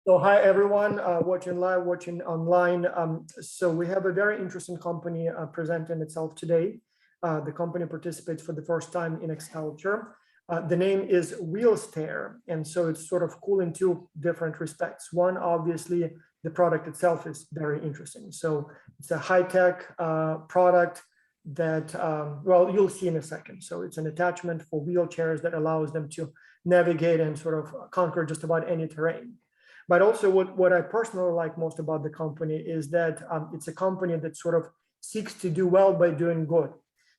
So hi everyone, watching live, watching online. So we have a very interesting company presenting itself today. The company participates for the first time in X-Culture. The name is WheelStair, and so it's sort of cool in two different respects. One, obviously, the product itself is very interesting. So it's a high-tech product that, well, you'll see in a second. So it's an attachment for wheelchairs that allows them to navigate and sort of conquer just about any terrain. But also what I personally like most about the company is that it's a company that sort of seeks to do well by doing good.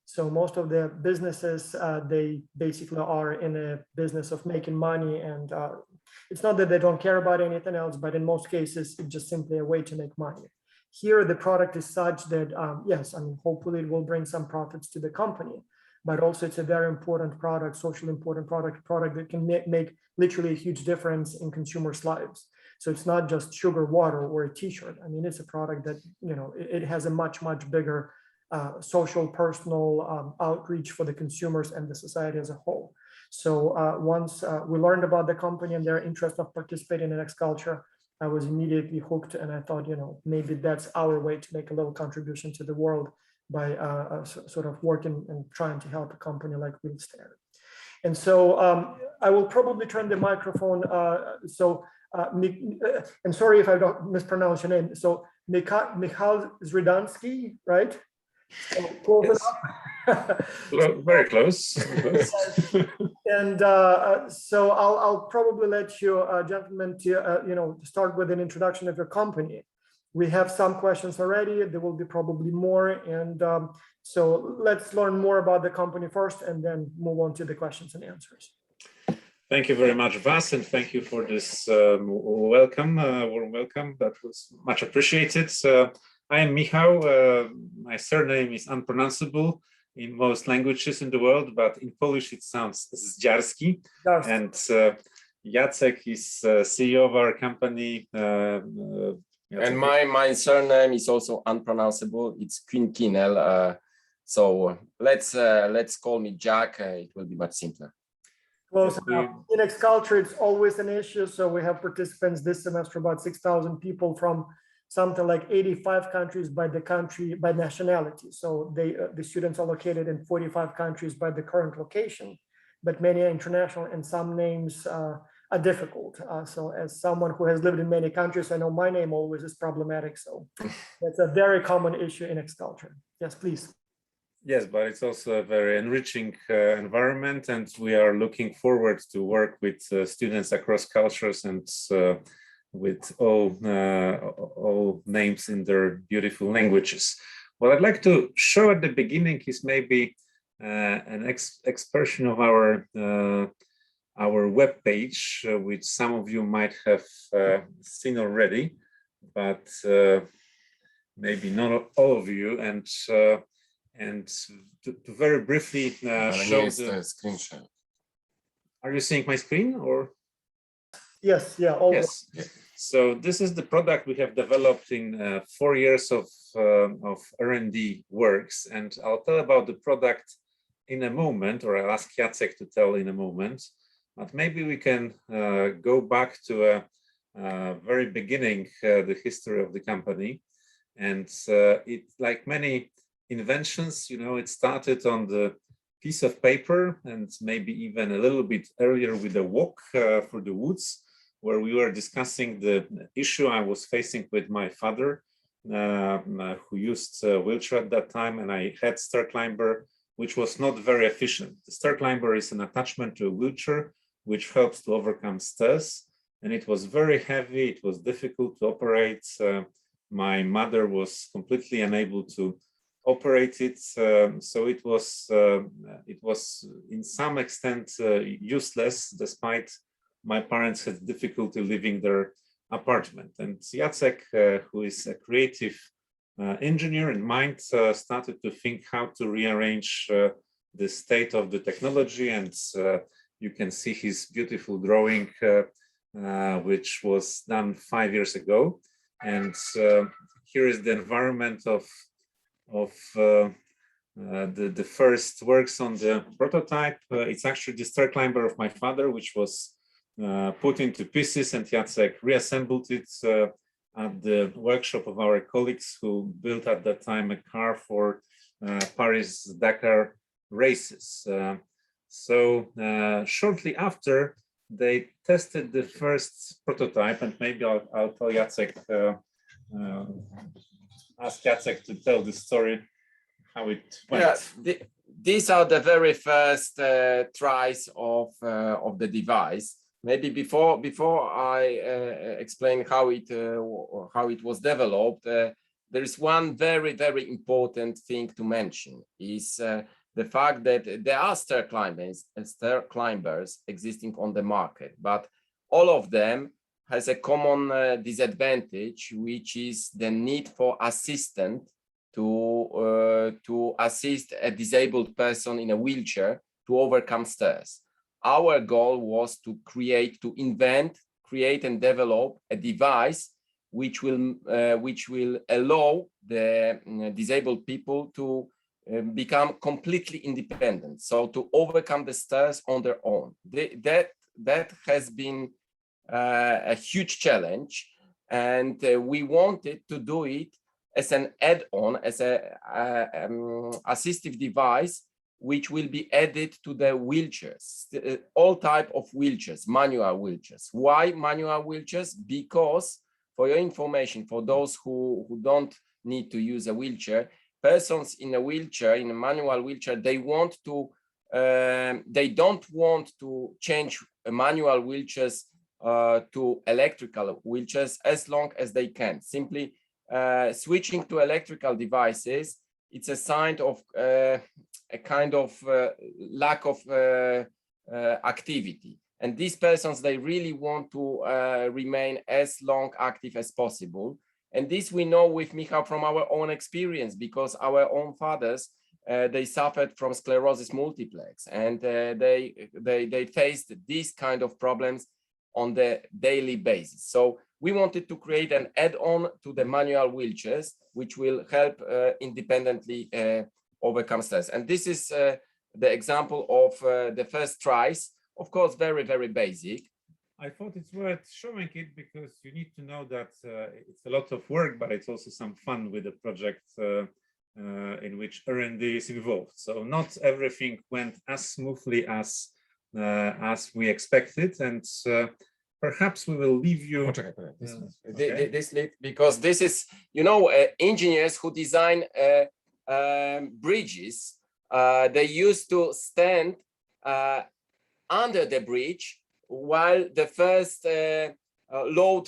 So most of the businesses, they basically are in a business of making money. And it's not that they don't care about anything else, but in most cases, it's just simply a way to make money. Here, the product is such that, yes, I mean, hopefully it will bring some profits to the company, but also it's a very important product, socially important product that can make literally a huge difference in consumers' lives. So it's not just sugar water or a t-shirt. I mean, it's a product that, you know, it has a much bigger social, personal outreach for the consumers and the society as a whole. So once we learned about the company and their interest of participating in X-Culture, I was immediately hooked, and I thought, you know, maybe that's our way to make a little contribution to the world by sort of working and trying to help a company like WheelStair. And so I will probably turn the microphone. And sorry if I don't mispronounce your name. So Michal Zridansky, right? So close enough. Very close. And so I'll probably let you, gentlemen, to start with an introduction of your company. We have some questions already. There will be probably more, and so let's learn more about the company first, and then move on to the questions and answers. Thank you very much, Vas, and thank you for this warm welcome. That was much appreciated. I am Michał. My surname is unpronounceable in most languages in the world, but in Polish it sounds Zdziarski. And Jacek is CEO of our company. And my surname is also unpronounceable. It's Quinkinel. So let's call me Jack. It will be much simpler. Close enough. In X-Culture, it's always an issue. So we have participants this semester, about 6,000 people from something like 85 countries by nationality. So the students are located in 45 countries by the current location, but many are international, and some names are difficult. So as someone who has lived in many countries, I know my name always is problematic. So that's a very common issue in X-Culture. Yes, please. Yes, but it's also a very enriching environment, and we are looking forward to work with students across cultures and with all names in their beautiful languages. What I'd like to show at the beginning is maybe an expression of our web page, which some of you might have seen already, but maybe not all of you. And to very briefly show the screenshot. Are you seeing my screen or? Yes, yeah. Yes. So this is the product we have developed in 4 years of R&D works, and I'll tell about the product in a moment, or I'll ask Jacek to tell in a moment. But maybe we can go back to a very beginning, the history of the company, and it, like many inventions, you know, it started on the piece of paper, and maybe even a little bit earlier with a walk through the woods, where we were discussing the issue I was facing with my father, who used a wheelchair at that time, and I had stair climber, which was not very efficient. The stair climber is an attachment to a wheelchair, which helps to overcome stairs, and it was very heavy. It was difficult to operate. My mother was completely unable to operate it, so it was in some extent useless, despite my parents had difficulty leaving their apartment. And Jacek, who is a creative engineer in mind, started to think how to rearrange the state of the technology, and you can see his beautiful drawing, which was done 5 years ago. And here is the environment of the first works on the prototype. It's actually the stair climber of my father, which was put into pieces, and Jacek reassembled it at the workshop of our colleagues who built at that time a car for Paris-Dakar races. So shortly after, they tested the first prototype, and maybe I'll tell Jacek, ask Jacek to tell the story, how it went. Yeah, these are the very first tries of the device. Maybe before I explain how it was developed, there is one very important thing to mention is the fact that there are stair climbers existing on the market, but all of them has a common disadvantage, which is the need for assistant to assist a disabled person in a wheelchair to overcome stairs. Our goal was to invent, create and develop a device which will allow the disabled people to become completely independent, so to overcome the stairs on their own. That has been a huge challenge, and we wanted to do it as an add-on, as a assistive device, which will be added to the wheelchairs, all type of wheelchairs, manual wheelchairs. Why manual wheelchairs? Because, for your information, for those who don't need to use a wheelchair, persons in a wheelchair, in a manual wheelchair, they don't want to change manual wheelchairs to electrical wheelchairs as long as they can. Simply switching to electrical devices, it's a sign of a kind of lack of activity. And these persons, they really want to remain as long active as possible. And this we know with Michał from our own experience, because our own fathers, they suffered from sclerosis multiplex, and they faced these kind of problems on the daily basis. So we wanted to create an add-on to the manual wheelchairs, which will help independently overcome stairs. And this is the example of the first tries. Of course, very basic. I thought it's worth showing it because you need to know that it's a lot of work, but it's also some fun with the project in which R&D is involved. So not everything went as smoothly as we expected, and perhaps we will leave you this lead, because this is, you know, engineers who design bridges, they used to stand under the bridge while the first load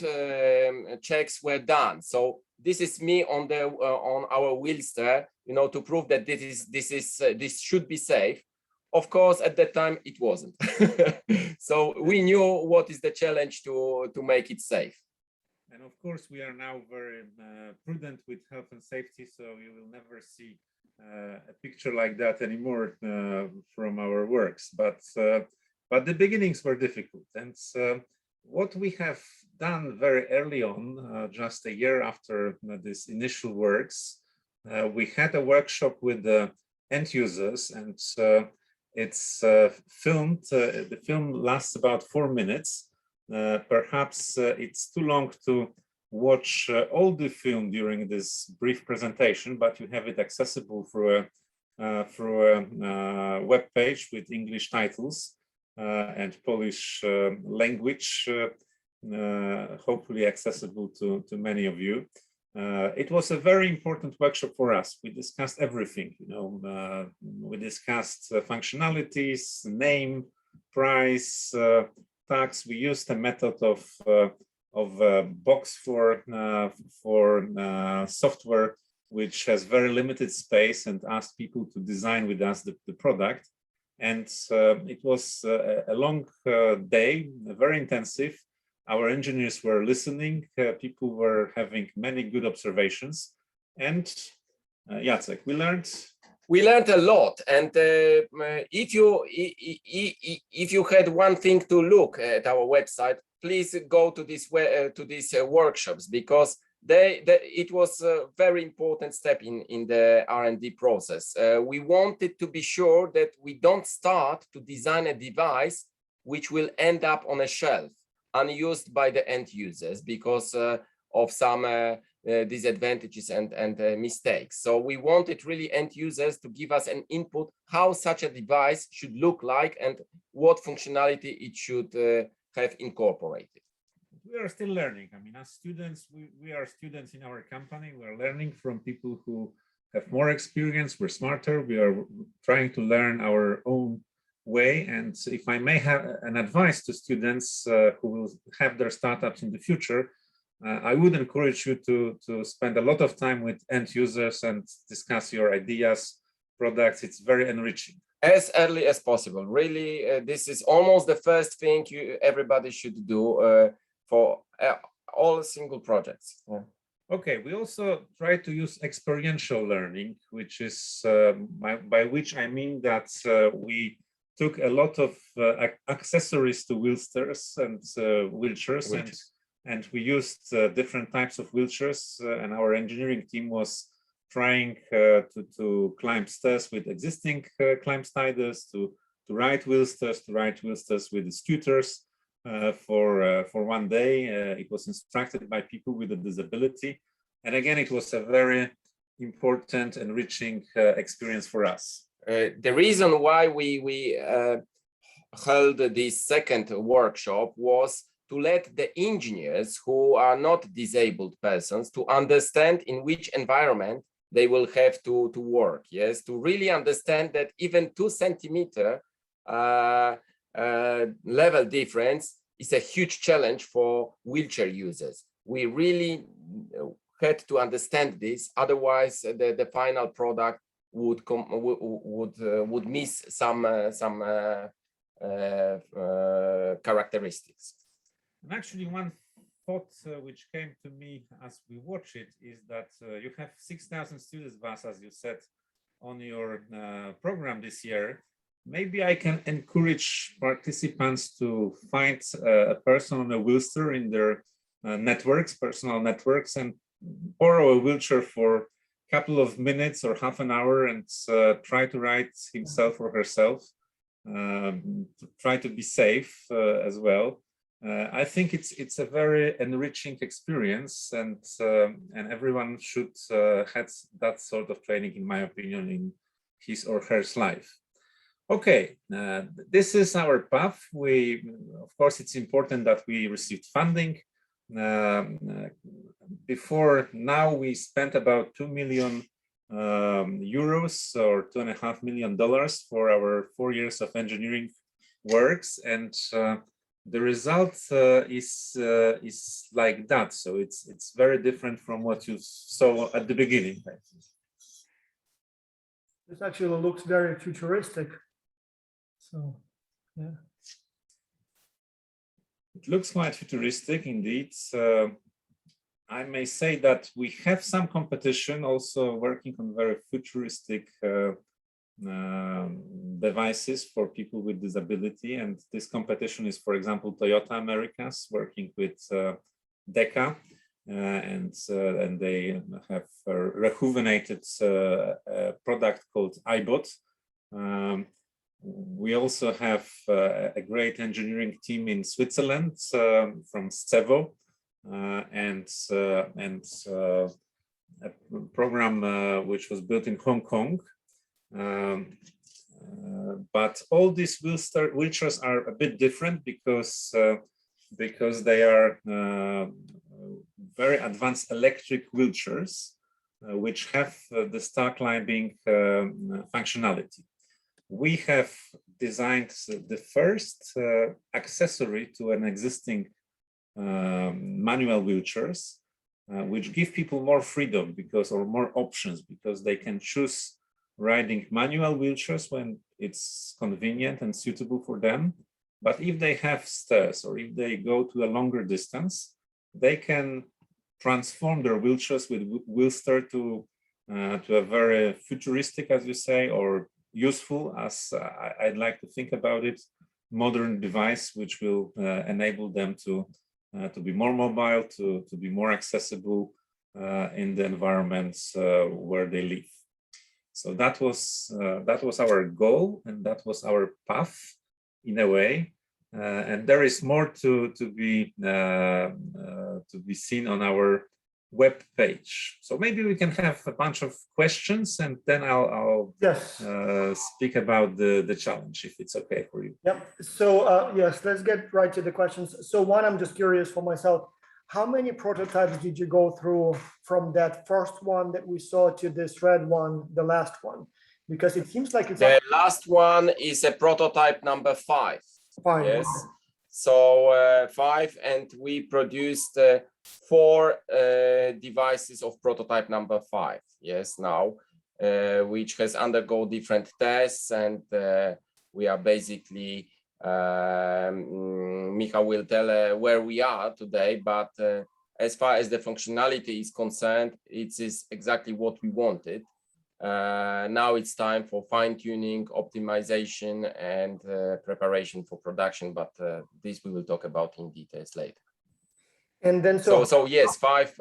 checks were done. So this is me on our WheelStair, you know, to prove that this should be safe. Of course, at that time it wasn't. So we knew what is the challenge to make it safe. And of course, we are now very prudent with health and safety, so you will never see a picture like that anymore from our works. But the beginnings were difficult, and what we have done very early on, just a year after this initial works, we had a workshop with the end users, and it's filmed. The film lasts about 4 minutes. Perhaps it's too long to watch all the film during this brief presentation, but you have it accessible through a web page with English titles and Polish language, hopefully accessible to many of you. It was a very important workshop for us. We discussed everything, you know, we discussed functionalities, name, price, tax. We used a method of box for software, which has very limited space, and asked people to design with us the product. And it was a long day, very intensive. Our engineers were listening, people were having many good observations, and Jacek, we learned a lot. And if you had one thing to look at our website, please go to these workshops, because it was a very important step in the R&D process. We wanted to be sure that we don't start to design a device which will end up on a shelf, unused by the end users because of some disadvantages and mistakes. So we wanted really end users to give us an input how such a device should look like and what functionality it should have incorporated. We are still learning. I mean, as students, we are students in our company. We are learning from people who have more experience. We're smarter. We are trying to learn our own way. And if I may have an advice to students who will have their startups in the future, I would encourage you to spend a lot of time with end users and discuss your ideas, products. It's very enriching. As early as possible. Really, this is almost the first thing everybody should do for all single projects. Yeah. Okay, we also try to use experiential learning, which is by which I mean that we took a lot of accessories to WheelStairs and wheelchairs, and we used different types of wheelchairs, and our engineering team was trying to climb stairs with existing climb sliders, to ride wheelstairs with the scooters for one day. It was instructed by people with a disability, and again, it was a very important, enriching experience for us. The reason why we held this second workshop was to let the engineers who are not disabled persons to understand in which environment they will have to work. Yes, to really understand that even 2 centimeter level difference is a huge challenge for wheelchair users. We really had to understand this, otherwise the final product would miss some characteristics. And actually, one thought which came to me as we watch it is that you have 6,000 students, Vas, as you said, on your program this year. Maybe I can encourage participants to find a person on a WheelStair in their networks, personal networks, and borrow a wheelchair for a couple of minutes or half an hour and try to ride himself or herself, try to be safe as well. I think it's a very enriching experience, and everyone should have that sort of training, in my opinion, in his or her life. Okay, this is our path. Of course, it's important that we received funding. Before now, we spent about 2 million euros or $2.5 million for our 4 years of engineering works, and the result is like that. So it's very different from what you saw at the beginning. This actually looks very futuristic. So, yeah. It looks quite futuristic indeed. I may say that we have some competition also working on very futuristic devices for people with disability, and this competition is, for example, Toyota Americas working with DECA, and they have a rejuvenated product called iBot. We also have a great engineering team in Switzerland from Scevo, and a program which was built in Hong Kong. But all these wheelchairs are a bit different because they are very advanced electric wheelchairs, which have the star climbing functionality. We have designed the first accessory to an existing manual wheelchairs, which give people more freedom or more options, because they can choose riding manual wheelchairs when it's convenient and suitable for them. But if they have stairs or if they go to a longer distance, they can transform their wheelchairs with WheelStair to a very futuristic, as you say, or useful, as I'd like to think about it, modern device which will enable them to be more mobile, to be more accessible in the environments where they live. So that was our goal, and that was our path in a way. and there is more to be seen on our web page. So maybe we can have a bunch of questions, and then I'll Yes. speak about the challenge, if it's okay for you. Yep. So yes, let's get right to the questions. So one, I'm just curious for myself, how many prototypes did you go through from that first one that we saw to this red one, the last one? Because it seems like it's the last one is a prototype number 5. fine. Yes. So 5, and we produced 4 devices of prototype number 5. Yes, now, which has undergone different tests, and we are basically, Michał will tell where we are today, but as far as the functionality is concerned, it is exactly what we wanted. Now it's time for fine-tuning, optimization, and preparation for production, but this we will talk about in details later. And then so yes, 5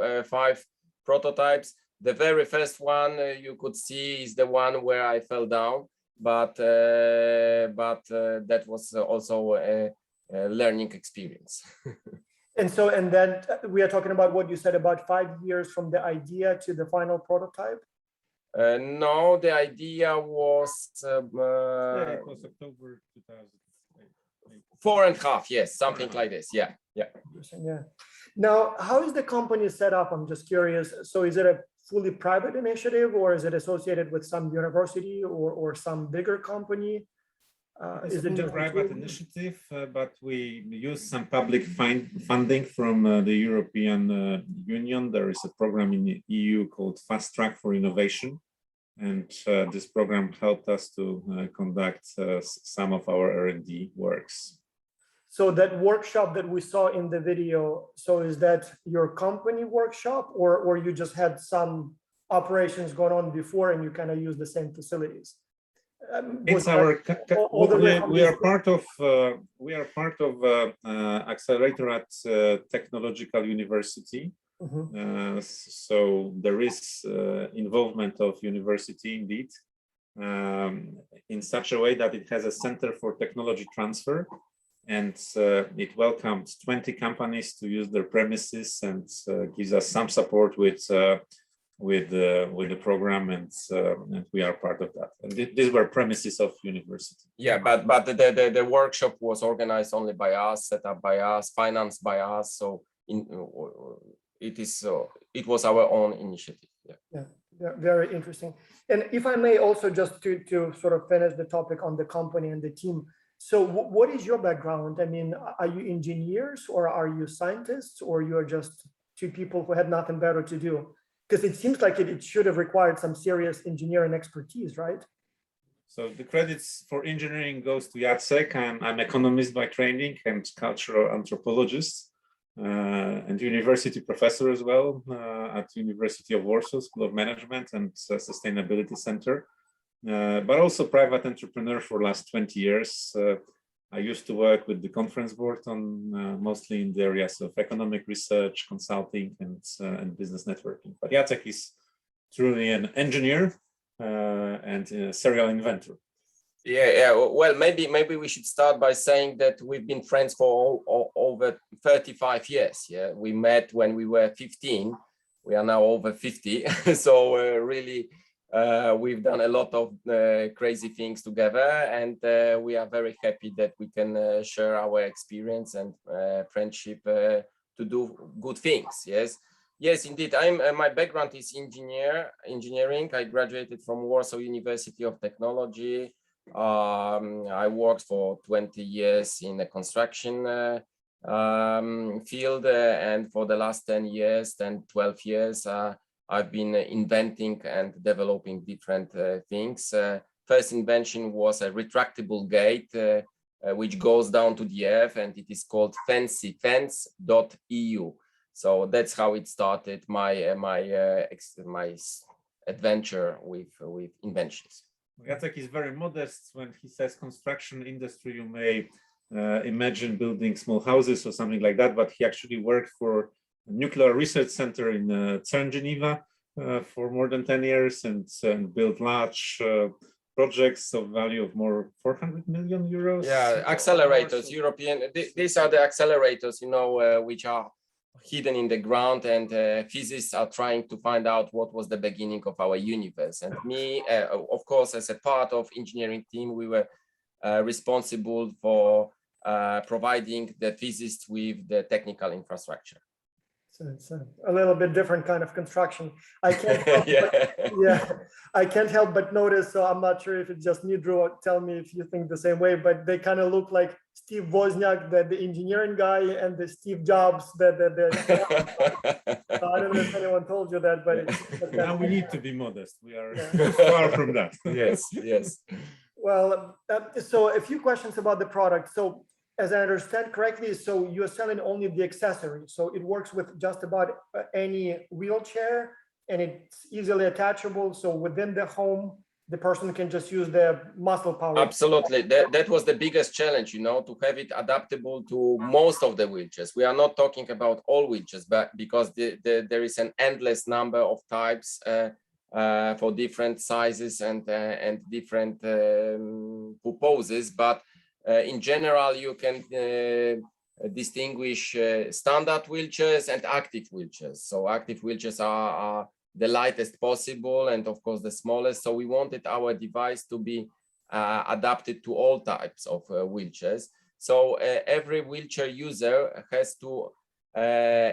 prototypes. The very first one you could see is the one where I fell down, but that was also a learning experience. And then we are talking about what you said about 5 years from the idea to the final prototype. No, the idea was it was October 2008. 4.5, yes, something like this. Yeah. Yeah. Now, how is the company set up? I'm just curious. So is it a fully private initiative, or is it associated with some university or some bigger company? Is it a private initiative, but we use some public funding from the European Union. There is a program in the EU called Fast Track for Innovation, and this program helped us to conduct some of our R&D works. So that workshop that we saw in the video, so is that your company workshop, or you just had some operations going on before and you kind of use the same facilities? It's our we are part of accelerator at Technological University. Mm-hmm. So there is involvement of university indeed, in such a way that it has a center for technology transfer, and it welcomed 20 companies to use their premises, and gives us some support with the program, and we are part of that. And these were premises of university. Yeah, but the workshop was organized only by us, set up by us, financed by us. So it was our own initiative. Yeah, very interesting. And if I may also just to sort of finish the topic on the company and the team. So what is your background? I mean, are you engineers, or are you scientists, or you are just 2 people who had nothing better to do? Because it seems like it should have required some serious engineering expertise, right? So the credits for engineering goes to Jacek. I'm economist by training and cultural anthropologist, and university professor as well at University of Warsaw School of Management and Sustainability Center, but also private entrepreneur for the last 20 years. I used to work with the conference board on mostly in the areas of economic research, consulting, and business networking. But Jacek is truly an engineer and a serial inventor. Yeah. Well, maybe we should start by saying that we've been friends for over 35 years. Yeah, we met when we were 15. We are now over 50. So really. We've done a lot of crazy things together, and we are very happy that we can share our experience and friendship to do good things. Yes, indeed. My background is engineering. I graduated from Warsaw University of Technology. I worked for 20 years in the construction field, and for the last 12 years, I've been inventing and developing different things. First invention was a retractable gate, which goes down to the earth, and it is called fancyfence.eu. So that's how it started my adventure with inventions. Jacek is very modest when he says construction industry. You may imagine building small houses or something like that, but he actually worked for Nuclear Research Center in CERN Geneva for more than 10 years and built large projects of value of more 400 million euros. Yeah, accelerators, European. These are the accelerators, you know, which are hidden in the ground, and physicists are trying to find out what was the beginning of our universe. And me, of course, as a part of engineering team, we were responsible for providing the physicists with the technical infrastructure. So it's a little bit different kind of construction. I can't help I can't help but notice. So I'm not sure if it's just me, Drew. Tell me if you think the same way. But they kind of look like Steve Wozniak, the engineering guy, and the Steve Jobs, I don't know if anyone told you that, but now we need to be modest. We are far from that. Yes, yes. Well, so a few questions about the product. So, as I understand correctly, so you're selling only the accessory. So it works with just about any wheelchair, and it's easily attachable. So within the home, the person can just use the muscle power. Absolutely. That was the biggest challenge, you know, to have it adaptable to most of the wheelchairs. We are not talking about all wheelchairs, but because there is an endless number of types for different sizes and different purposes. But in general, you can distinguish standard wheelchairs and active wheelchairs. So active wheelchairs are the lightest possible, and of course the smallest. So we wanted our device to be adapted to all types of wheelchairs. So every wheelchair user has to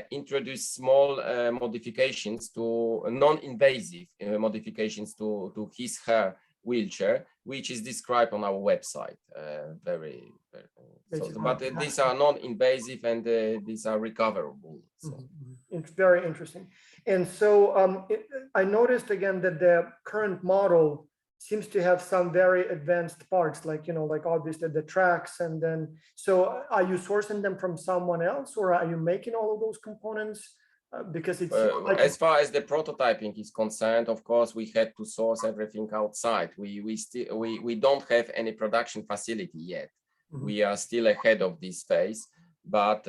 introduce small modifications, to non-invasive modifications to his her wheelchair, which is described on our website. But these are non-invasive, and these are recoverable. So. It's very interesting. And so I noticed again that the current model seems to have some very advanced parts, like, you know, like obviously the tracks, and then, so are you sourcing them from someone else, or are you making all of those components? Because it's like, as far as the prototyping is concerned, of course, we had to source everything outside. We don't have any production facility yet. We are still ahead of this phase, but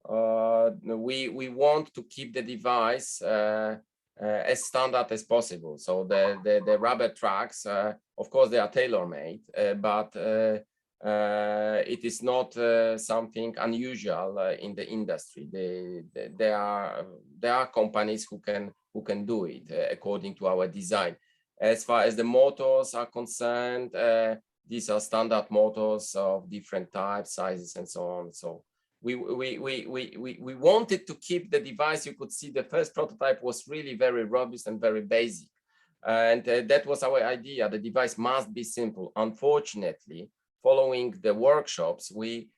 we want to keep the device as standard as possible. So the rubber tracks, of course, they are tailor-made, but it is not something unusual in the industry. There are companies who can do it according to our design. As far as the motors are concerned, these are standard motors of different types, sizes, and so on. So we wanted to keep the device. You could see the first prototype was really very robust and very basic, and that was our idea. The device must be simple. Unfortunately, following the workshops, we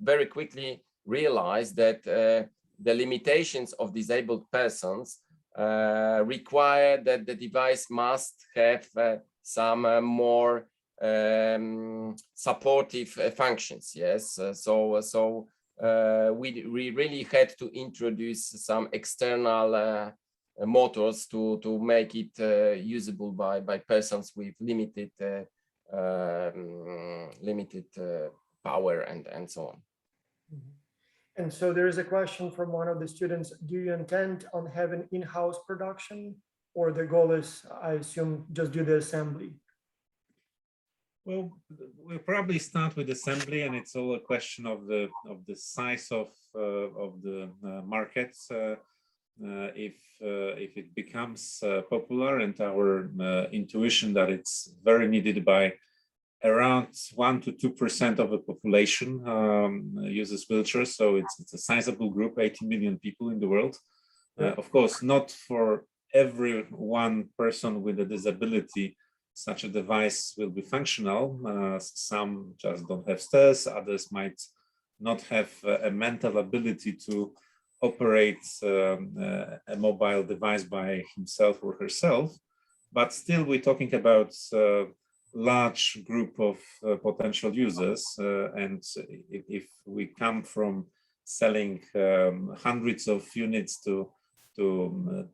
very quickly realized that the limitations of disabled persons require that the device must have some more supportive functions. Yes, so we really had to introduce some external motors to make it usable by persons with limited power and so on. And so there is a question from one of the students: do you intend on having in-house production, or the goal is, I assume, just do the assembly? Well, we'll probably start with assembly, and it's all a question of the size of the markets. If it becomes popular, and our intuition that it's very needed by around 1 to 2% of the population uses wheelchairs, so it's a sizable group, 80 million people in the world. Of course, not for every one person with a disability such a device will be functional. Some just don't have stairs, others might not have a mental ability to operate a mobile device by himself or herself, but still we're talking about a large group of potential users, and if we come from selling hundreds of units to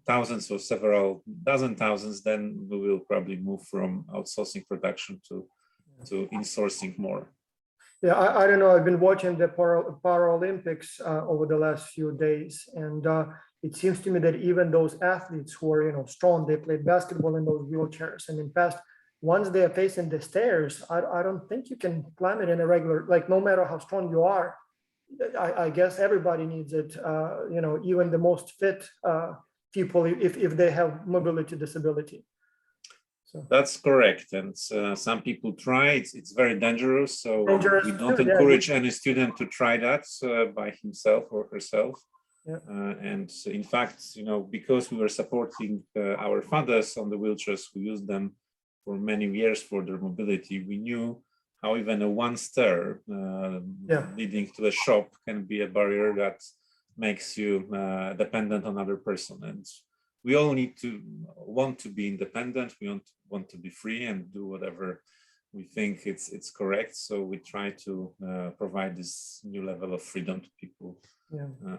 thousands or several dozen thousands, then we will probably move from outsourcing production to insourcing more. Yeah, I don't know. I've been watching the Paralympics over the last few days, and it seems to me that even those athletes who are, strong, they played basketball in those wheelchairs. And in past, once they are facing the stairs, I don't think you can climb it in a regular, like no matter how strong you are. I guess everybody needs it, even the most fit people, if they have mobility disability. So that's correct. And some people try, it's very dangerous. So dangerous we don't too, yeah. encourage any student to try that by himself or herself. Yeah. And in fact, because we were supporting our fathers on the wheelchairs who used them for many years for their mobility, we knew how even a one stair leading to a shop can be a barrier that makes you dependent on another person. And we all want to be independent. We want to be free and do whatever we think it's correct. So we try to provide this new level of freedom to people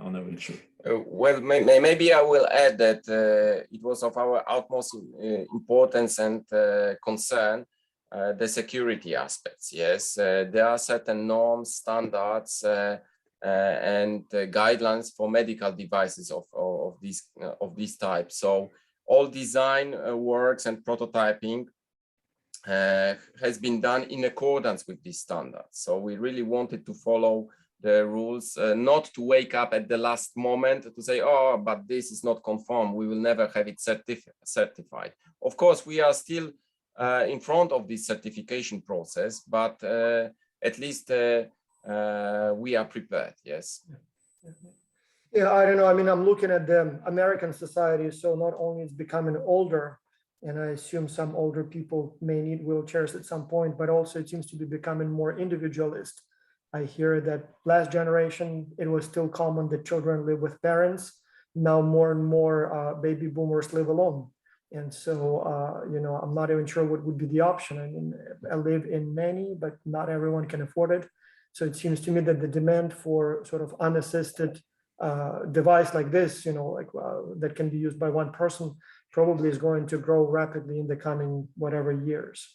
on a wheelchair. Well, maybe I will add that it was of our utmost importance and concern the security aspects. Yes, there are certain norms, standards, and guidelines for medical devices of this type. So all design works and prototyping has been done in accordance with these standards. So we really wanted to follow the rules, not to wake up at the last moment to say, oh, but this is not conform, we will never have it certified. Of course, we are still in front of this certification process, but at least we are prepared, yes. Yeah, I don't know. I mean, I'm looking at the American society, so not only it's becoming older, and I assume some older people may need wheelchairs at some point, but also it seems to be becoming more individualist. I hear that last generation, it was still common that children live with parents. Now more and more baby boomers live alone. And so, I'm not even sure what would be the option. I mean, I live in many, but not everyone can afford it. So it seems to me that the demand for sort of unassisted device like this, that can be used by one person, probably is going to grow rapidly in the coming whatever years.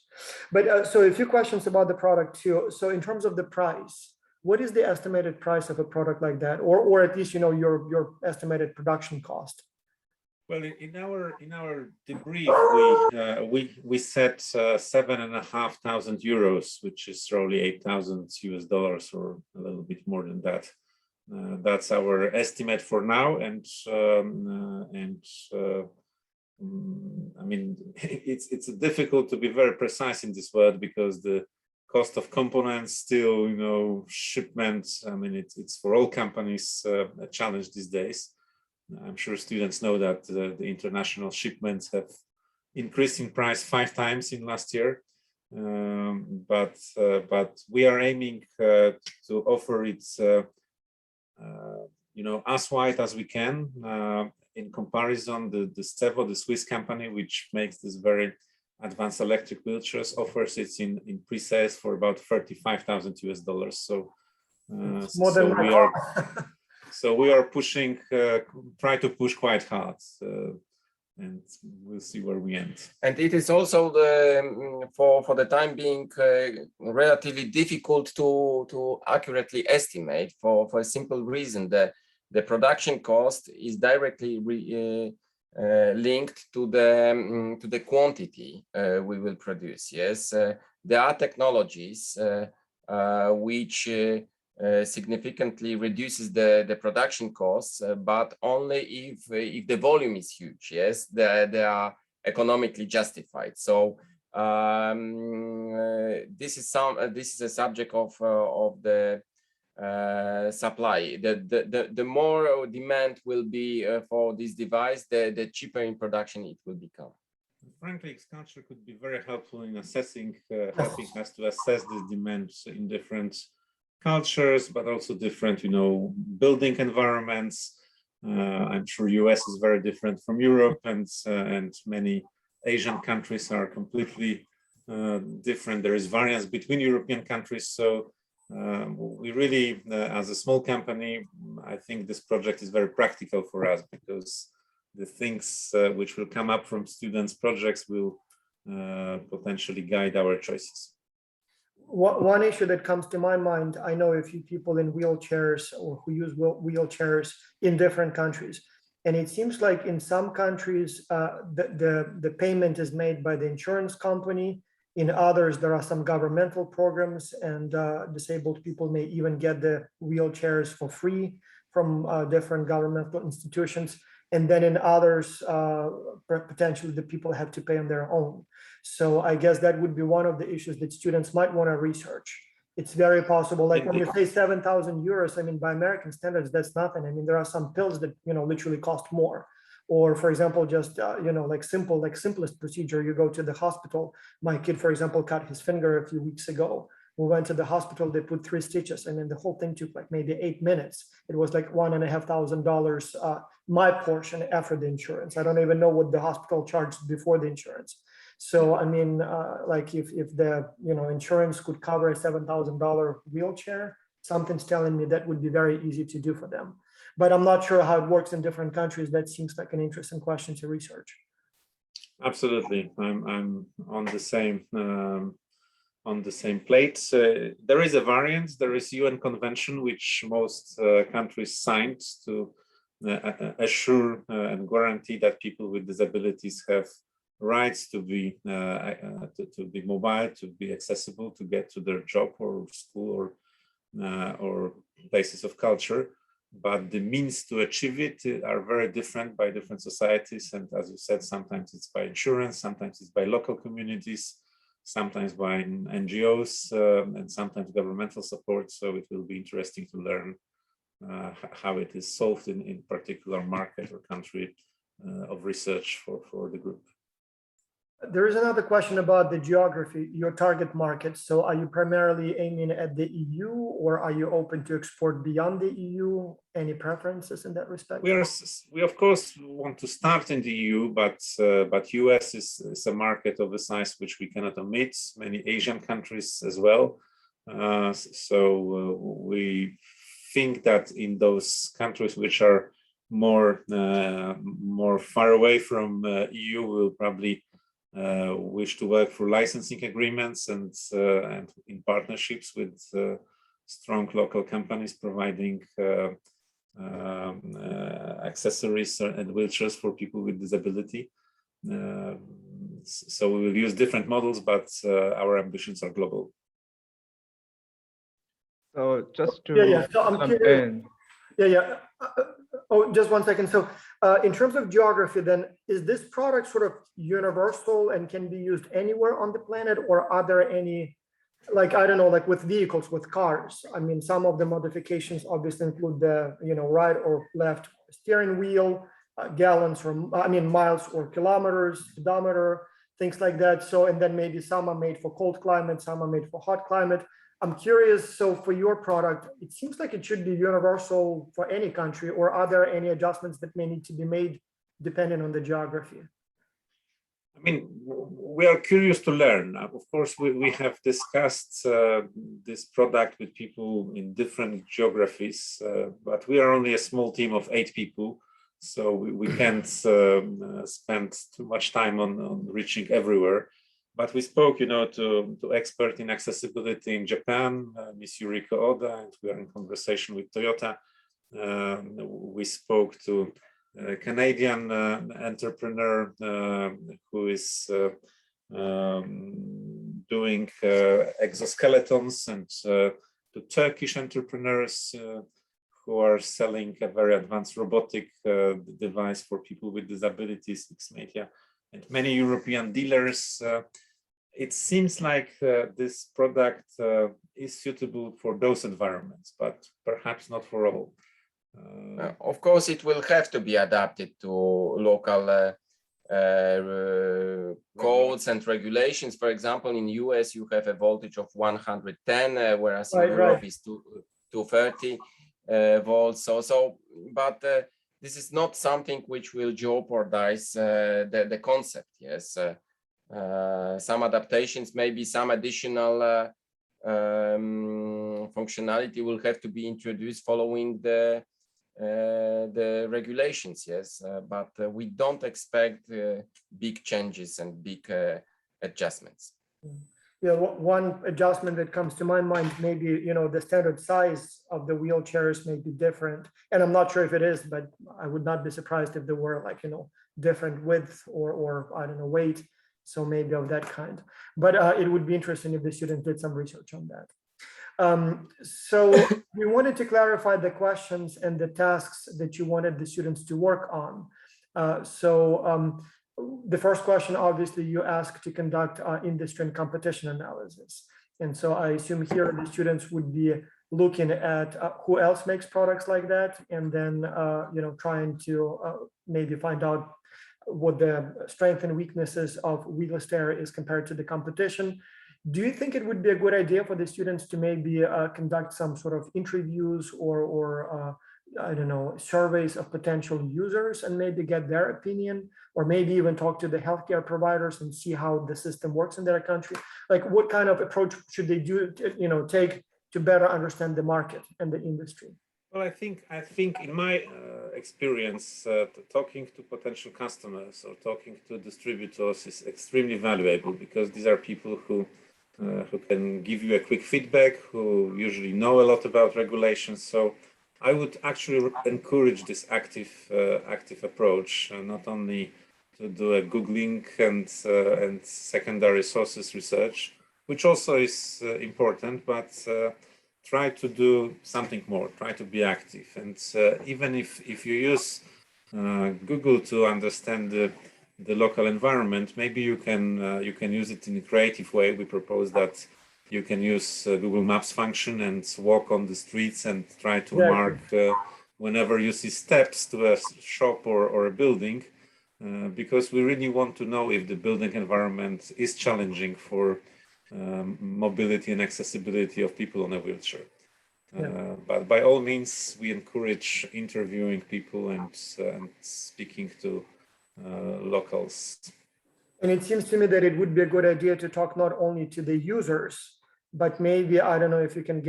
But so a few questions about the product too. So in terms of the price, what is the estimated price of a product like that, or at least your estimated production cost? Well, in our debrief, we set €7,500, which is roughly $8,000 or a little bit more than that. That's our estimate for now, and I mean, it's difficult to be very precise in this world because the cost of components still, shipments. I mean, it's for all companies a challenge these days. I'm sure students know that the international shipments have increased in price 5 times in last year, but we are aiming to offer it, as wide as we can. In comparison, the Stevo, the Swiss company, which makes this very advanced electric wheelchairs, offers it in pre-sales for about $35,000. So, more than my car. So we are pushing, try to push quite hard, and we'll see where we end. And it is also for the time being relatively difficult to accurately estimate for a simple reason that the production cost is directly linked to the quantity we will produce. Yes, there are technologies which significantly reduces the production costs, but only if the volume is huge. Yes, they are economically justified. So this is a subject of the supply. The more demand will be for this device, the cheaper in production it will become. Frankly, X-Culture could be very helpful in assessing, helping us to assess this demand in different cultures, but also different, building environments. I'm sure US is very different from Europe, and many Asian countries are completely different. There is variance between European countries. So we really, as a small company, I think this project is very practical for us because the things which will come up from students' projects will potentially guide our choices. One issue that comes to my mind, I know a few people in wheelchairs or who use wheelchairs in different countries. And it seems like in some countries, the payment is made by the insurance company. In others, there are some governmental programs, and disabled people may even get the wheelchairs for free from different governmental institutions. And then in others, potentially the people have to pay on their own. So I guess that would be one of the issues that students might want to research. It's very possible, like when you say 7,000 euros, I mean, by American standards, that's nothing. I mean, there are some pills that, literally cost more. Or for example, just, like simplest procedure, you go to the hospital. My kid, for example, cut his finger a few weeks ago. We went to the hospital, they put 3 stitches, and then the whole thing took like maybe 8 minutes. It was like $1,500, my portion after the insurance. I don't even know what the hospital charged before the insurance. So, I mean, like if the, insurance could cover a $7,000 wheelchair, something's telling me that would be very easy to do for them. But I'm not sure how it works in different countries. That seems like an interesting question to research. Absolutely, I'm on the same plate. There is a variant. There is UN convention which most countries signed to assure and guarantee that people with disabilities have rights to be mobile, to be accessible, to get to their job or school or places of culture. But the means to achieve it are very different by different societies. And as you said, sometimes it's by insurance, sometimes it's by local communities, sometimes by NGOs, and sometimes governmental support. So it will be interesting to learn how it is solved in particular market or country of research for the group. There is another question about the geography, your target market. So are you primarily aiming at the EU, or are you open to export beyond the EU? Any preferences in that respect? We of course want to start in the EU, but US is a market of a size which we cannot omit. Many Asian countries as well. So we think that in those countries which are more far away from EU, we'll probably wish to work for licensing agreements and in partnerships with strong local companies providing accessories and wheelchairs for people with disability. So we will use different models, but our ambitions are global. So just to So I'm curious. Oh, just one second. So in terms of geography, then, is this product sort of universal and can be used anywhere on the planet, or are there any, like, I don't know, like with vehicles, with cars? I mean, some of the modifications obviously include the, right or left steering wheel, gallons or, miles or kilometers, speedometer, things like that. So, and then maybe some are made for cold climate, some are made for hot climate. I'm curious, so for your product, it seems like it should be universal for any country, or are there any adjustments that may need to be made depending on the geography? I mean, we are curious to learn. Of course, we have discussed this product with people in different geographies, but we are only a small team of 8 people, so we can't spend too much time on reaching everywhere. But we spoke, to expert in accessibility in Japan, Miss Yuriko Oda, and we are in conversation with Toyota. We spoke to a Canadian entrepreneur who is doing exoskeletons, and to Turkish entrepreneurs who are selling a very advanced robotic device for people with disabilities, Xmedia, and many European dealers. It seems like this product is suitable for those environments, but perhaps not for all. Of course, it will have to be adapted to local codes and regulations. For example, in US, you have a voltage of 110, whereas in Europe is 230 volts. But this is not something which will jeopardize the concept. Yes. Some adaptations, maybe some additional functionality will have to be introduced following the regulations. Yes, but we don't expect big changes and big adjustments. Yeah, one adjustment that comes to my mind, maybe, the standard size of the wheelchairs may be different. And I'm not sure if it is, but I would not be surprised if there were, like, different width or I don't know, weight. So maybe of that kind. But it would be interesting if the students did some research on that. So we wanted to clarify the questions and the tasks that you wanted the students to work on. The first question, obviously, you asked to conduct industry and competition analysis. And so I assume here the students would be looking at who else makes products like that, and then trying to maybe find out what the strengths and weaknesses of WheelStair is compared to the competition. Do you think it would be a good idea for the students to maybe conduct some sort of interviews or I don't know, surveys of potential users and maybe get their opinion, or maybe even talk to the healthcare providers and see how the system works in their country? Like, what kind of approach should they take to better understand the market and the industry? Well, I think in my experience, talking to potential customers or talking to distributors is extremely valuable, because these are people who can give you a quick feedback, who usually know a lot about regulations. So I would actually encourage this active approach, not only to do a Googling and secondary sources research, which also is important, but try to do something more, try to be active. And even if you use Google to understand the local environment, maybe you can use it in a creative way. We propose that you can use Google Maps function and walk on the streets and try to mark whenever you see steps to a shop or a building, because we really want to know if the building environment is challenging for mobility and accessibility of people on a wheelchair. But by all means, we encourage interviewing people and speaking to locals. And it seems to me that it would be a good idea to talk not only to the users, but maybe, I don't know if you can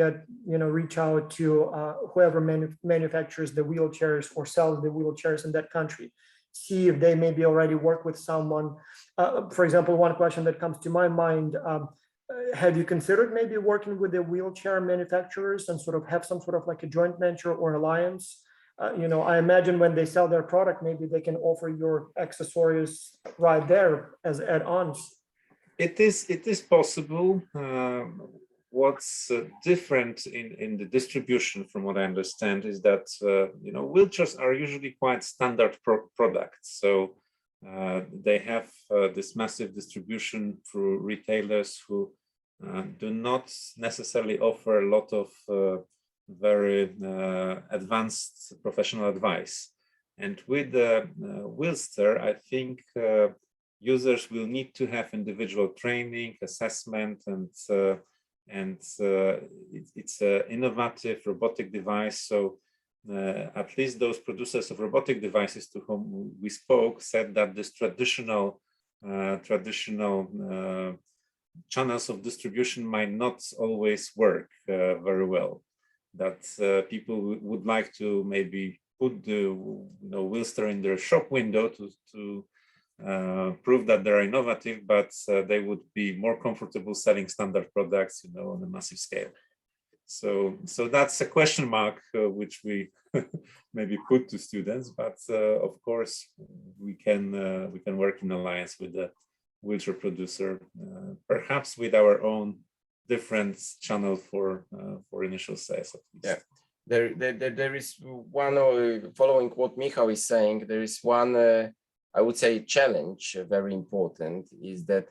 reach out to whoever manufactures the wheelchairs or sells the wheelchairs in that country. See if they maybe already work with someone. For example, one question that comes to my mind, have you considered maybe working with the wheelchair manufacturers and sort of have some sort of like a joint venture or alliance? I imagine when they sell their product, maybe they can offer your accessories right there as add-ons. It is possible. What's different in the distribution, from what I understand, is that wheelchairs are usually quite standard products. So they have this massive distribution through retailers who do not necessarily offer a lot of very advanced professional advice. And with the WheelStair, I think users will need to have individual training, assessment, and it's an innovative robotic device. So at least those producers of robotic devices to whom we spoke said that this traditional channels of distribution might not always work very well. That people would like to maybe put the WheelStair in their shop window to prove that they're innovative, but they would be more comfortable selling standard products, on a massive scale. So that's a question mark which we maybe put to students, but of course we can work in alliance with the wheelchair producer, perhaps with our own different channel for initial sales. At least. Yeah, there is one, following what Michał is saying, there is one, I would say, challenge, very important, is that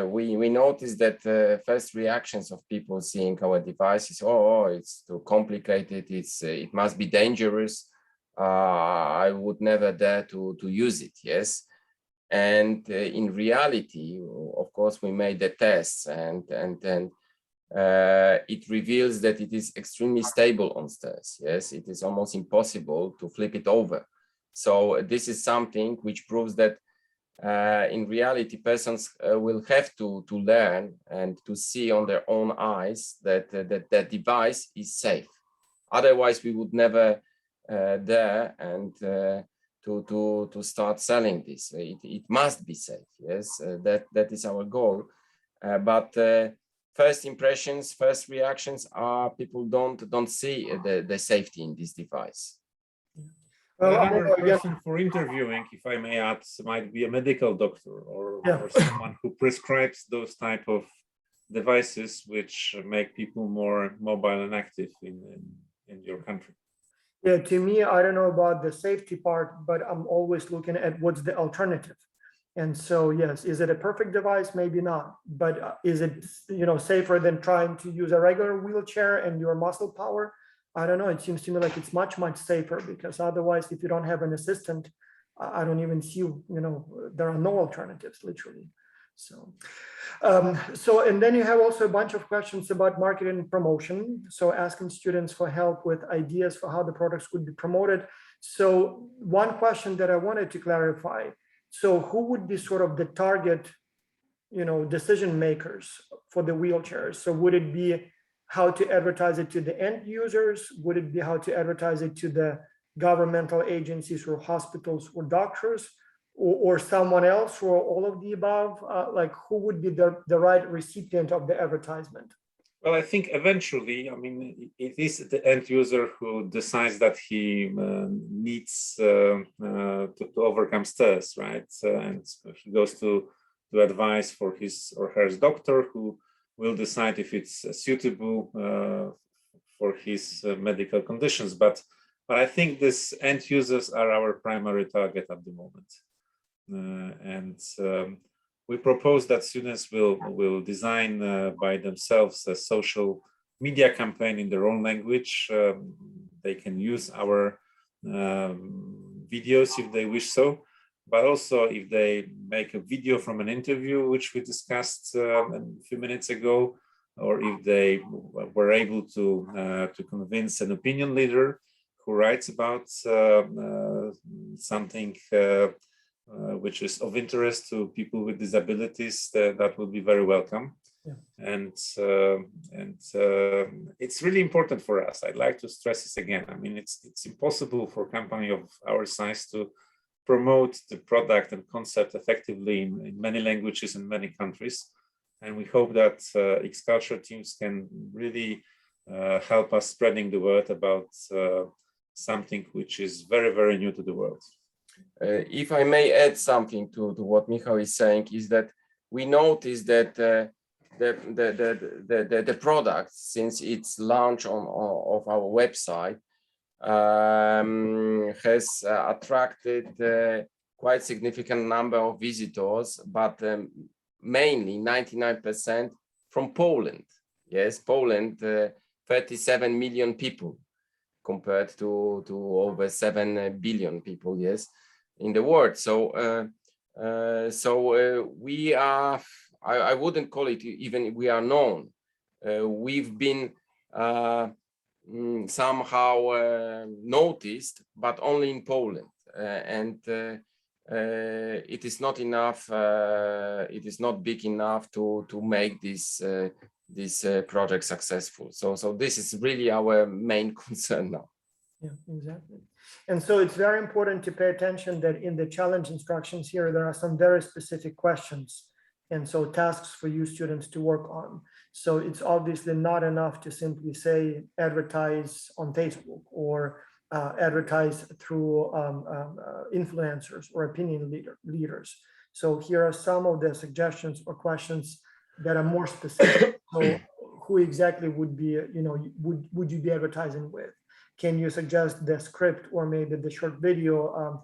we noticed that first reactions of people seeing our devices, it's too complicated, it must be dangerous, I would never dare to use it. Yes. And in reality, of course, we made the tests, and then it reveals that it is extremely stable on stairs. Yes, it is almost impossible to flip it over. So this is something which proves that in reality, persons will have to learn and to see on their own eyes that that device is safe. Otherwise, we would never dare and to start selling this. It must be safe. Yes, that is our goal. But first impressions, first reactions are people don't see the safety in this device. Well, Another again, person for interviewing, if I may add, might be a medical doctor or, Yeah. or someone who prescribes those type of devices which make people more mobile and active in your country. yeah, to me, I don't know about the safety part, but I'm always looking at what's the alternative. And so, yes, is it a perfect device? Maybe not, but is it, safer than trying to use a regular wheelchair and your muscle power? I don't know. It seems to me like it's much, much safer, because otherwise, if you don't have an assistant, I don't even see, there are no alternatives, literally. And then you have also a bunch of questions about marketing and promotion. So asking students for help with ideas for how the products could be promoted. So one question that I wanted to clarify, so who would be sort of the target, decision makers for the wheelchairs? So would it be how to advertise it to the end users? Would it be how to advertise it to the governmental agencies or hospitals or doctors? Or someone else, or all of the above? Like, who would be the right recipient of the advertisement? Well, I think eventually, I mean, it is the end user who decides that he needs to overcome stress, right? And he goes to advice for his or her doctor, who will decide if it's suitable for his medical conditions. But I think these end users are our primary target at the moment. We propose that students will design by themselves a social media campaign in their own language. They can use our videos if they wish so, but also if they make a video from an interview, which we discussed a few minutes ago, or if they were able to convince an opinion leader who writes about something which is of interest to people with disabilities, that would be very welcome. Yeah. And it's really important for us. I'd like to stress this again. I mean, it's impossible for a company of our size to promote the product and concept effectively in many languages in many countries. And we hope that X-Culture teams can really help us spreading the word about something which is very, very new to the world. If I may add something to what Michał is saying, is that we noticed that the product, since its launch of our website, has attracted quite significant number of visitors, but mainly 99% from Poland. Yes, Poland, 37 million people compared to over 7 billion people, yes, in the world. So we are, I wouldn't call it even we are known. We've been somehow noticed, but only in Poland. It is not enough, it is not big enough to make this project successful. So this is really our main concern now. Yeah, exactly. And so it's very important to pay attention that in the challenge instructions here, there are some very specific questions. And so tasks for you students to work on. So it's obviously not enough to simply say advertise on Facebook or advertise through influencers or opinion leaders. So here are some of the suggestions or questions that are more specific. So who exactly would be, would you be advertising with? Can you suggest the script or maybe the short video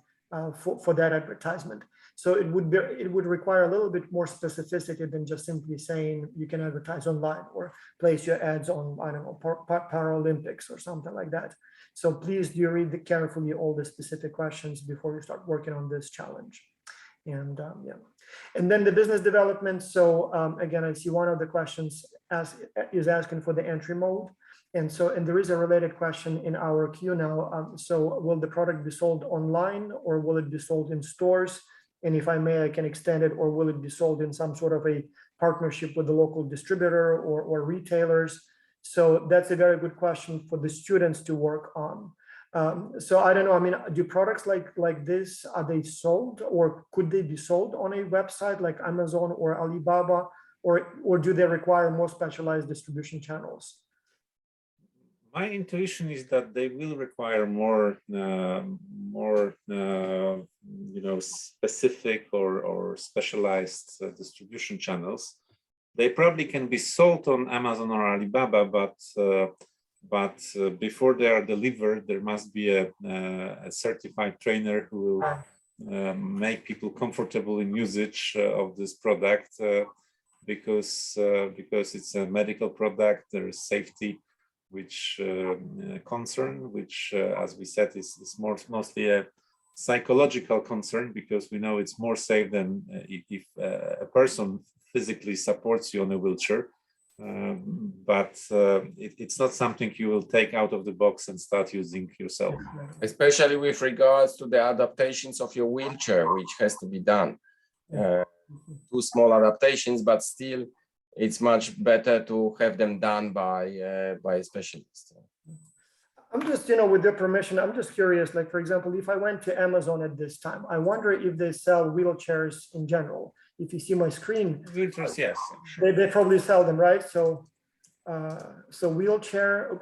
for that advertisement? So it would require a little bit more specificity than just simply saying you can advertise online or place your ads on, I don't know, Paralympics or something like that. So please do read carefully all the specific questions before you start working on this challenge. And yeah, and then the business development. So again, I see one of the questions is asking for the entry mode. And there is a related question in our queue now. So will the product be sold online or will it be sold in stores? And if I may, I can extend it, or will it be sold in some sort of a partnership with the local distributor or retailers? So that's a very good question for the students to work on. So I don't know, I mean, do products like this, are they sold or could they be sold on a website like Amazon or Alibaba, or do they require more specialized distribution channels? My intuition is that they will require more specific or specialized distribution channels. They probably can be sold on Amazon or Alibaba, but before they are delivered, there must be a certified trainer who will make people comfortable in usage of this product, because it's a medical product. There is safety which concern, which as we said is mostly a psychological concern, because we know it's more safe than if a person physically supports you on a wheelchair. But it's not something you will take out of the box and start using yourself. Especially with regards to the adaptations of your wheelchair, which has to be done. Two small adaptations, but still it's much better to have them done by a specialist. I'm just, with their permission, I'm just curious, like, for example, if I went to Amazon at this time, I wonder if they sell wheelchairs in general. If you see my screen, Wheelchairs, yes, sure. They probably sell them, right? So wheelchair,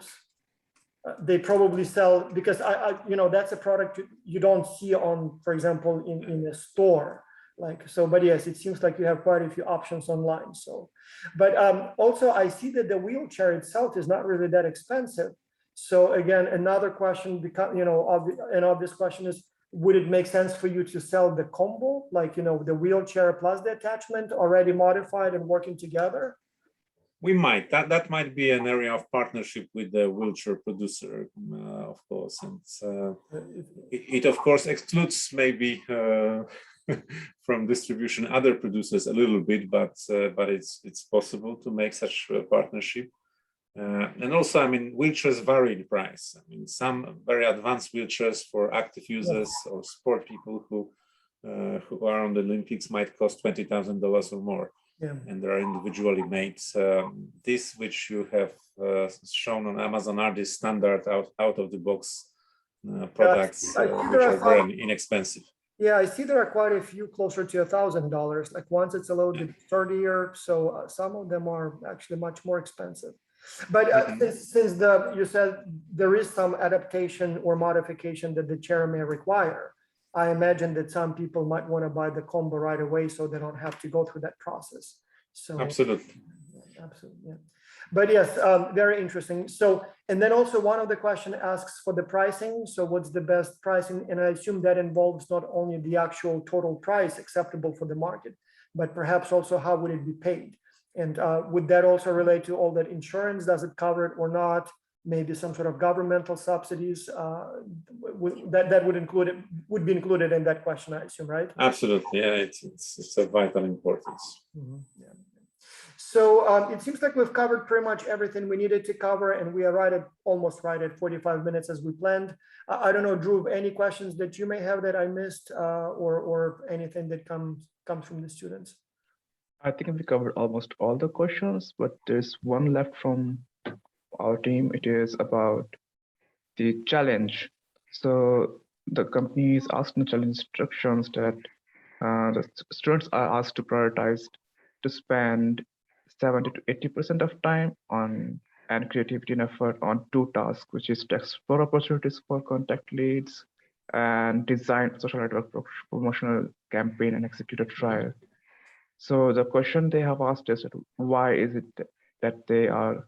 they probably sell, because that's a product you don't see on, for example, in a store. But yes, it seems like you have quite a few options online. So, but also I see that the wheelchair itself is not really that expensive. So again, another question, an obvious question is, would it make sense for you to sell the combo, the wheelchair plus the attachment already modified and working together? We might. That might be an area of partnership with the wheelchair producer, of course. And it of course excludes maybe from distribution other producers a little bit, but it's possible to make such a partnership. And also, wheelchairs vary in price. Some very advanced wheelchairs for active users or sport people who are on the Olympics might cost $20,000 or more. Yeah. And they are individually made. These which you have shown on Amazon are the standard out of the box products, which are very inexpensive. Yeah, I see there are quite a few closer to $1,000. Like once it's a little bit sturdier, so some of them are actually much more expensive. But since you said there is some adaptation or modification that the chair may require, I imagine that some people might want to buy the combo right away so they don't have to go through that process. So absolutely. Yeah. But yes, very interesting. So, and then also one of the question asks for the pricing. So what's the best pricing? And I assume that involves not only the actual total price acceptable for the market, but perhaps also how would it be paid? And would that also relate to all that insurance? Does it cover it or not? Maybe some sort of governmental subsidies that would be included in that question, I assume, right? Absolutely, yeah, it's of vital importance. Mm-hmm. Yeah. So it seems like we've covered pretty much everything we needed to cover, and we are almost right at 45 minutes as we planned. I don't know, Drew, any questions that you may have that I missed, or anything that comes from the students? I think we covered almost all the questions, but there's one left from our team. It is about the challenge. So the company is asked in the challenge instructions that the students are asked to prioritize to spend 70 to 80% of time on and creativity and effort on two tasks, which is to explore opportunities for contact leads and design social network promotional campaign and execute a trial. So the question they have asked is, why is it that they are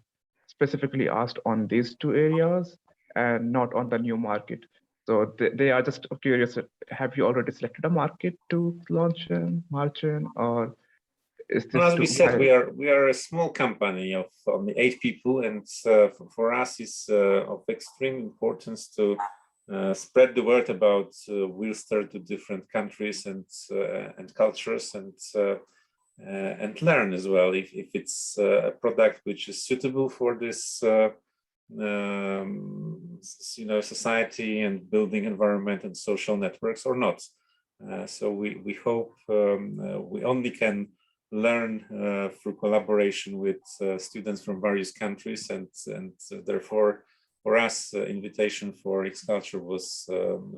specifically asked on these two areas and not on the new market? So they are just curious, have you already selected a market to launch in, march in, or is this? Well, as we said, we are a small company of only 8 people, and for us it's of extreme importance to spread the word about WheelStair to different countries and cultures, and learn as well if it's a product which is suitable for this society and building environment and social networks or not. So we hope we only can learn through collaboration with students from various countries, and therefore for us invitation for X-Culture was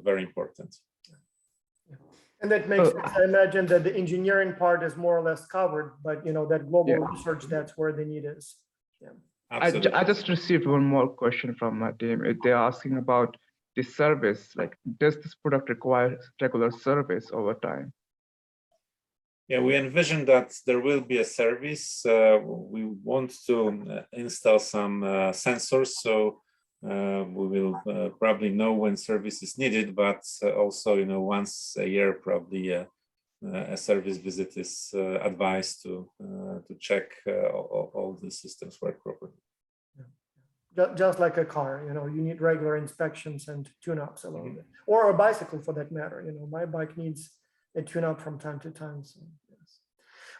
very important. And that makes sense. I imagine that the engineering part is more or less covered, but that global research, that's where the need is. Yeah. I just received one more question from my team. They're asking about the service, like does this product require regular service over time? Yeah, we envision that there will be a service. We want to install some sensors, so we will probably know when service is needed, but also, you know, once a year, probably a service visit is advised to check all the systems work properly. Just like a car, you know, you need regular inspections and tune-ups a little bit, or a bicycle for that matter. You know, my bike needs a tune-up from time to time. So, yes.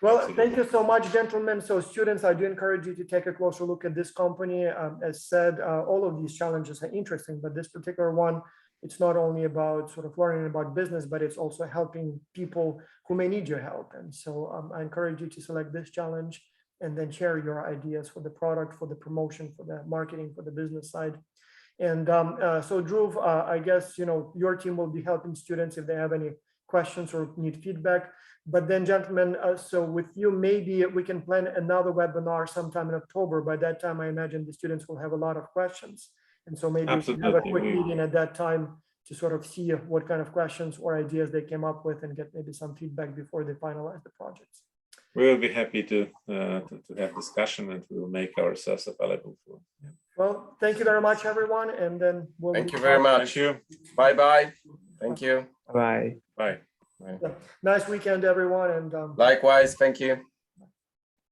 Well, Absolutely. thank you so much, gentlemen. So students, I do encourage you to take a closer look at this company. As said, all of these challenges are interesting, but this particular one, it's not only about sort of learning about business, but it's also helping people who may need your help. And so I encourage you to select this challenge and then share your ideas for the product, for the promotion, for the marketing, for the business side. And so Dhruv, I guess, you know, your team will be helping students if they have any questions or need feedback. But then gentlemen, so with you, maybe we can plan another webinar sometime in October. By that time, I imagine the students will have a lot of questions. And so maybe we can have a quick meeting at that time to sort of see what kind of questions or ideas they came up with and get maybe some feedback before they finalize the projects. We will be happy to have discussion, and we will make ourselves available for. Yeah. Well, thank you very much, everyone, and then we'll. Thank you very much. Thank you. Bye bye. Thank you. Bye. Bye. Yeah. Nice weekend, everyone, and Likewise. Thank you.